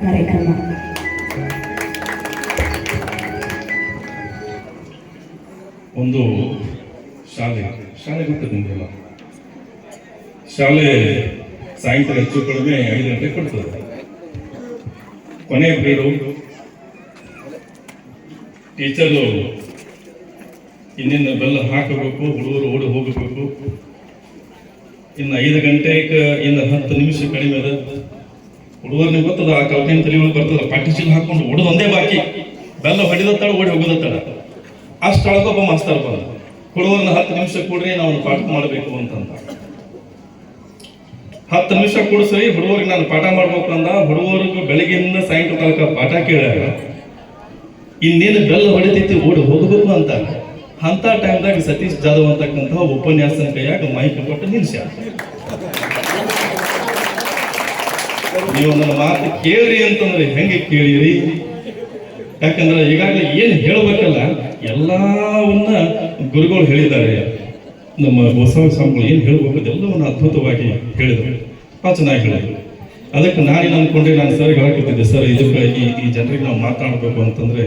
ಕಾರ್ಯಕ್ರಮ. ಒಂದು ಶಾಲೆ ಗೊತ್ತದೆ ನಿಮಗೆಲ್ಲ. ಶಾಲೆ ಸಾಯಂಕಾಲ ಹೆಚ್ಚು ಕಡಿಮೆ 5 ಗಂಟೆಗೆ ಕೊಡ್ತದೆ. ಕೊನೆಯ ಪೀರಿಯಡು ಟೀಚರು ಇನ್ನಿನ್ನು ಬೆಲ್ಲ ಹಾಕಬೇಕು, ಹುಡುಗರು ಓಡಿ ಹೋಗಬೇಕು. ಇನ್ನು 5 ಗಂಟೆಗೆ ಇನ್ನು 10 ನಿಮಿಷ ಕಡಿಮೆ ಅದ. ಹುಡುಗರು ನೀವು ಗೊತ್ತದ, ಆ ಕಲ್ಪನೆ ತಲೆಯೊಳಗೆ ಬರ್ತದ, ಪಾಟಿಸಿಲ್ ಹಾಕೊಂಡು ಹೊಡೆದೊಂದೇ ಬಾಕಿ, ಬೆಲ್ಲ ಹೊಡೆದತ್ತಾಳ ಓಡಿ ಹೋಗೋದತ್ತಾಳ. ಅಷ್ಟೊಳಗೊಬ್ಬ ಮಾಸ್ತರ್ ಬಂದ, ಹುಡುಗರನ್ನ 10 ನಿಮಿಷ ಕೂಡ್ರಿ, ನಾವು ಪಾಠ ಮಾಡಬೇಕು ಅಂತಂದ. 10 ನಿಮಿಷ ಕೂಡಿಸ್ರಿ, ಹುಡುಗರಿಗೆ ನಾನು ಪಾಠ ಮಾಡ್ಬೇಕು ಅಂದ. ಹುಡುಗರಿಗೆ ಬೆಳಗ್ಗೆಯಿಂದ ಸಾಯಂಕಾಲ ತನಕ ಪಾಠ ಕೇಳ್ಯಾರ. ಇನ್ನೇನು ಬೆಲ್ಲ ಹೊಡೆದೈತಿ ಓಡಿ ಹೋಗಬೇಕು ಅಂತ. ಅಂತ ಟೈಮ್ದಾಗ ಸತೀಶ್ ಜಾಧವ್ ಅಂತಕ್ಕಂಥ ಉಪನ್ಯಾಸನ ಕೈಯಾಗ ಮೈಕ್ ಕೊಟ್ಟು ನಿಲ್ಸ್ಯಾರ. ನೀವು ನನ್ನ ಮಾತು ಕೇಳ್ರಿ ಅಂತಂದ್ರೆ ಹೆಂಗೆ ಕೇಳಿರಿ? ಯಾಕಂದ್ರೆ ಈಗಾಗಲೇ ಏನು ಹೇಳಬೇಕಲ್ಲ ಎಲ್ಲವನ್ನ ಗುರುಗಳು ಹೇಳಿದ್ದಾರೆ. ನಮ್ಮ ಬಸವ ಸ್ವಾಮಿಗಳು ಏನು ಹೇಳಬೇಕು ಅದೆಲ್ಲವನ್ನು ಅದ್ಭುತವಾಗಿ ಹೇಳಿದರು, ಭಾಳ ಚೆನ್ನಾಗಿ ಹೇಳಿದರು. ಅದಕ್ಕೆ ನಾನೇನು ಅಂದ್ಕೊಂಡೆ, ನಾನು ಸರ್ ಹೇಳಕತ್ತಿದ್ದೆ, ಸರ್ ಇದಕ್ಕೆ ಈ ಜನರಿಗೆ ನಾವು ಮಾತನಾಡಬೇಕು ಅಂತಂದ್ರೆ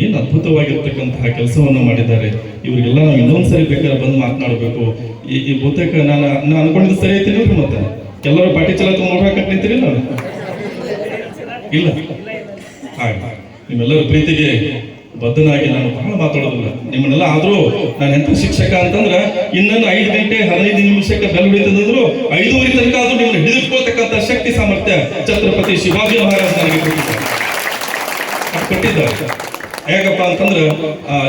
ಏನು ಅದ್ಭುತವಾಗಿರ್ತಕ್ಕಂತಹ ಕೆಲಸವನ್ನು ಮಾಡಿದ್ದಾರೆ. ಇವರಿಗೆಲ್ಲ ನಾವು ಇನ್ನೊಂದ್ಸರಿ ಬೇಕಾದ್ರೆ ಬಂದು ಮಾತನಾಡಬೇಕು. ಈ ಬಹುತೇಕ ನಾನು ಅನ್ಕೊಂಡಿದ್ದು ಸರಿ ಐತೀನಿ. ಮತ್ತೆ ಎಲ್ಲರೂ ಪಾಟಿ ಚಲ ನೋಡ್ಬೇಕಂತ ನಿಂತೀರಿ ನಾನು ಇಲ್ಲ. ಹಾಗೆ ನಿಮ್ಮೆಲ್ಲರ ಪ್ರೀತಿಗೆ ಬದ್ಧನಾಗಿ ನಾನು ಬಹಳ ಮಾತಾಡೋದಿಲ್ಲ ನಿಮ್ಮನ್ನೆಲ್ಲ. ಆದ್ರೂ ನಾನು ಎಂತ ಶಿಕ್ಷಕ ಅಂತಂದ್ರೆ ಇನ್ನೊಂದು 5 ಗಂಟೆ 15 ನಿಮಿಷಕ್ಕೆ ಬೆಲ್ ಹೊಡಿತಂದ್ರು 5:30 ತನಕ ಆದ್ರೂ ನಿಮ್ಮನ್ನು ಹಿಡಿದಿಟ್ಕೊಳ್ತಕ್ಕಂಥ ಶಕ್ತಿ ಸಾಮರ್ಥ್ಯ ಛತ್ರಪತಿ ಶಿವಾಜಿ ಮಹಾರಾಜ್ ನನಗೆ ಕೊಟ್ಟಿದ್ದಾರೆ. ಹೇಗಪ್ಪ ಅಂತಂದ್ರೆ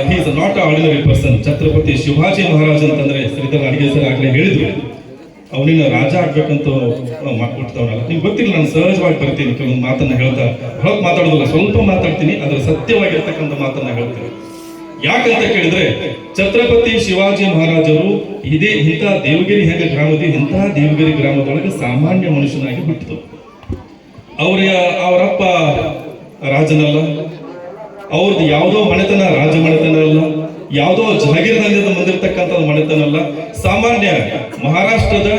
he is not a ordinary person. Chhatrapati Shivaji Maharaj ಅಂತಂದ್ರೆ ಶ್ರೀಧರ್ ಅಡಿಗೆ ಸರ್ ಆಗ್ಲೇ ಹೇಳಿದ್ರು, ಅವನಿನ ರಾಜ ಆಗ್ಬೇಕಂತ ಮಾಡ್ಕೊಡ್ತಾವನಲ್ಲ. ನಿಮ್ಗೆ ಗೊತ್ತಿಲ್ಲ, ನಾನು ಸಹಜವಾಗಿ ಬರ್ತೀನಿ, ಕೆಲವೊಂದು ಮಾತನ್ನ ಹೇಳ್ತಾ ಹೊರಗೆ ಮಾತಾಡೋದಿಲ್ಲ, ಸ್ವಲ್ಪ ಮಾತಾಡ್ತೀನಿ, ಅದರ ಸತ್ಯವಾಗಿರ್ತಕ್ಕಂಥ ಮಾತನ್ನ ಹೇಳ್ತೀನಿ. ಯಾಕಂತ ಕೇಳಿದ್ರೆ ಛತ್ರಪತಿ ಶಿವಾಜಿ ಮಹಾರಾಜರು ಇದೇ ಇಂಥ ದೇವಗಿರಿ ಹೆಂಗ ಗ್ರಾಮದ ಇಂತಹ ದೇವಗಿರಿ ಗ್ರಾಮದೊಳಗೆ ಸಾಮಾನ್ಯ ಮನುಷ್ಯನಾಗಿ ಹುಟ್ಟಿದ್ರು. ಅವರಪ್ಪ ರಾಜನಲ್ಲ, ಅವ್ರದ್ದು ಯಾವುದೋ ಮನೆತನ ರಾಜ ಮನೆತನ ಅಲ್ಲ, ಯಾವುದೋ ಜಾಗೀರ್ನಲ್ಲಿ ಬಂದಿರತಕ್ಕಂಥ ಮನೆತನ ಅಲ್ಲ. ಸಾಮಾನ್ಯ ಮಹಾರಾಷ್ಟ್ರದ